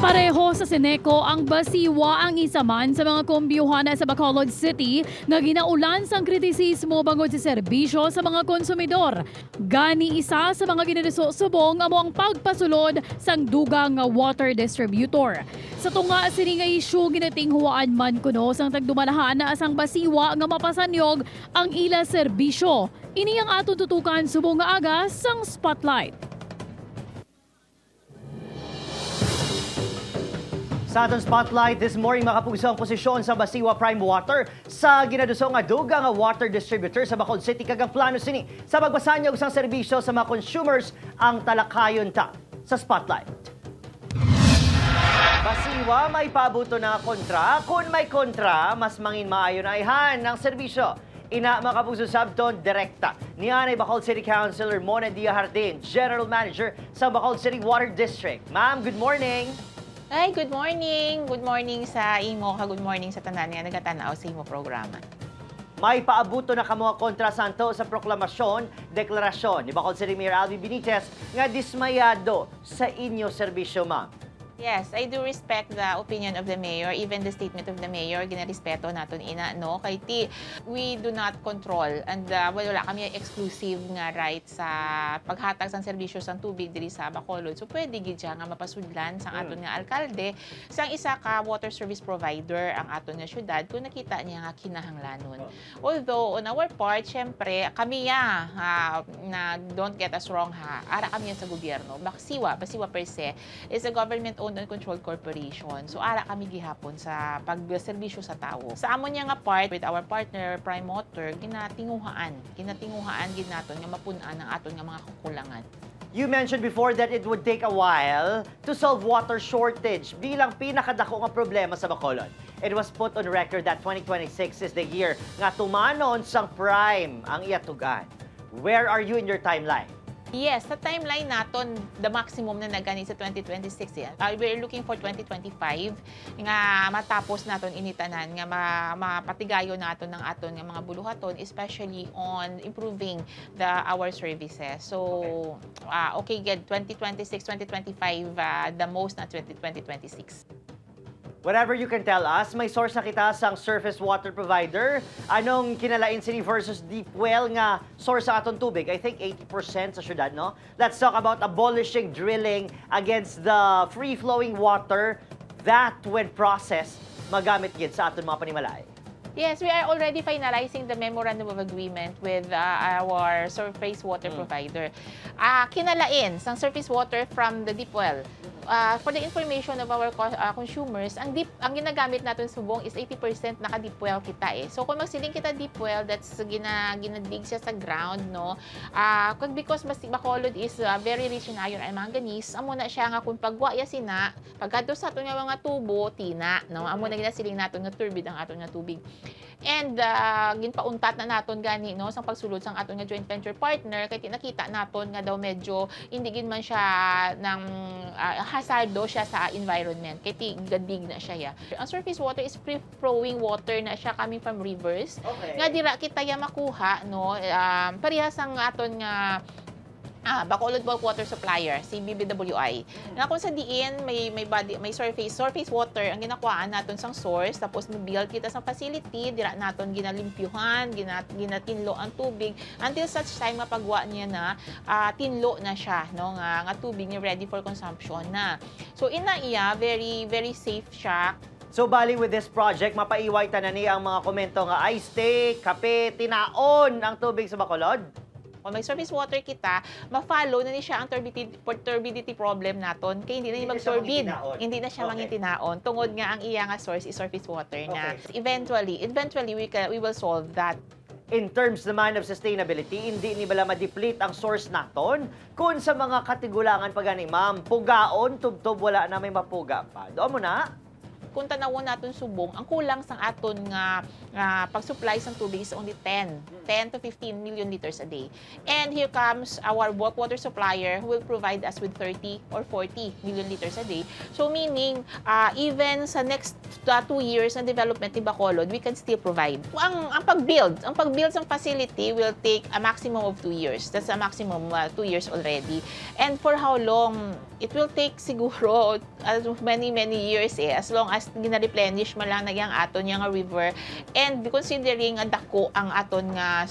Pareho sa Seneco ang Basiwa ang isa man sa mga kombyuhan sa Bacolod City nga ginaulan sang kritisismo bangod sa serbisyo sa mga konsumidor. Gani isa sa mga ginadusubong amo ang pagpasulod sang dugang nga water distributor. Sa tunga sini nga isyu ginatinghuaan man kuno sang tagdumalahan na asang Basiwa nga mapasanyog ang ila serbisyo. Ini ang atong tutukan subong nga aga sang Spotlight. Sa atong Spotlight this morning, makapugso ang posisyon sa Basiwa Prime Water sa ginadusong nga dugang nga water distributor sa Bacolod City kagang plano sini sa magbasanyog sang serbisyo sa mga consumers ang talakayon ta sa Spotlight. Basiwa may pabuto na kontra. Kung may kontra, mas mangin maayo na ayhan ng serbisyo. Ina makapugso sabton direkta ni Anay Bacolod City Councilor Mona Dia Jardin, General Manager sa Bacolod City Water District. Ma'am, good morning. Ay, good morning. Good morning sa imo, good morning sa tanan nga nagatanaw sa imo programa. May paabuto na kamo kontra santo sa proklamasyon, deklarasyon ni Bacolod City Mayor Alvin Benitez nga dismayado sa inyo serbisyo, ma'am. Yes, I do respect the opinion of the mayor, even the statement of the mayor, ginarespeto naton ina, no? Kay ti, we do not control and wala kami exclusive nga right sa paghatag sang serbisyo sang tubig diri sa Bacolod. So pwede gid siya nga mapasudlan sang aton nga alkalde sang isa ka water service provider ang aton nga syudad kung nakita niya nga kinahanglanon. Although on our part, syempre kami na don't get us wrong ara kami yan sa gobyerno. Basiwa per se is a government owned and controlled corporation. So ara kami gihapon sa pagserbisyo sa tao. Sa amon niya nga part with our partner Prime Water, ginatinguhaan gid naton nga mapun-an ang aton nga mga kakulangan. You mentioned before that it would take a while to solve water shortage bilang pinakadako nga problema sa Bacolod. It was put on record that 2026 is the year nga tumanon sang prime ang iyatugan. Where are you in your timeline? Yes, sa timeline naton, the maximum na nagani sa 2026 yan. We're looking for 2025 nga matapos naton initanan nga mapatigayo naton ng aton nga mga buluhaton, especially on improving our services. So, okay, good. 2026, 2025, the most na 2026. Whatever you can tell us, may source na kita sang surface water provider. Anong kinalain sini versus deep well nga source sa aton tubig? I think 80% sa syudad, no? Let's talk about abolishing drilling against the free-flowing water that, when processed, magamit gid sa aton mga panimalay. Yes, we are already finalizing the memorandum of agreement with our surface water provider. Kinalain sang surface water from the deep well. For the information of our consumers, ang ginagamit natin subong is 80% naka-deep well kita eh. So kung magsiling kita deep well, that's ginadig siya sa ground, no? Because Bacolod is very rich in iron and manganese, amo na siya nga kung pagwaya sina, pagkadto sa aton nga mga tubo, tina, no? Amo na ginasiling naton nga turbid ang aton nga tubig. And ginpauntat na naton gani, no, sang pagsulod sang aton nga joint venture partner kay nakita naton nga daw medyo hindi gid man siya ng hazardo siya sa environment kay gadig na siya ya. Ang surface water is free flowing water na siya coming from rivers. Okay. Nga dira kita ya makuha, no, parehas ang aton nga Bacolod Bulk Water Supplier, si BBWI. Na kung sa diin may surface water ang ginakuhaan naton sang source, tapos mo-build kita sa facility, dira naton ginalimpyuhan, ginatinlo ang tubig until such time mapagwa niya na tinlo na siya, no, nga tubig niya ready for consumption na. So ina iya very very safe siya. So bali with this project, mapaiway tanan ni ang mga komento nga ice take, kape, tinaon ang tubig sa Bacolod. Kung may surface water kita, ma-follow na ni siya ang turbidity problem naton. Kaya hindi na niya mag-turbid. Hindi na siya mangintinaon. Tungod nga ang iya nga source is surface water na. Eventually, we will solve that. In terms naman of sustainability, hindi ni bala ma-deplete ang source naton kung sa mga katigulangan pa gani, ma'am, pugaon, tubtob, wala na may mapuga pa. Doon mo na? kung tanawon naton subong, ang kulang sang aton nga pag-supply sang tubig is only 10 to 15 million liters a day. And here comes our bulk water supplier who will provide us with 30 or 40 million liters a day. So meaning, even sa next 2 years na development ni Bacolod, we can still provide. Ang pag-build ng facility will take a maximum of 2 years. That's a maximum 2 years already. And for how long? It will take siguro many years as long as gina-replenish man lang nagyang aton nga river, and considering ang dako ang aton nga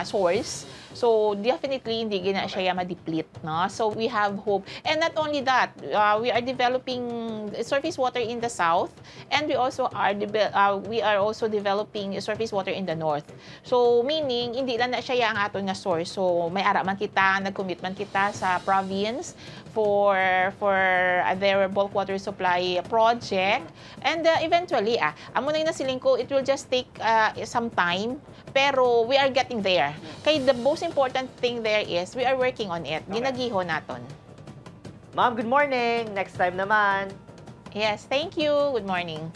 source. So definitely hindi gina siya ma-deplete, no? So we have hope. And not only that, we are developing surface water in the south, and we are also developing surface water in the north. So meaning hindi lang na siya ang aton nga source. So may ara man kita, nag-commitment kita sa province for their bulk water supply project, and eventually amo na nasiling ko, it will just take some time, pero we are getting there. Kay the most important thing there is we are working on it. Ginagiho naton. Ma'am, good morning. Next time naman. Yes, thank you. Good morning.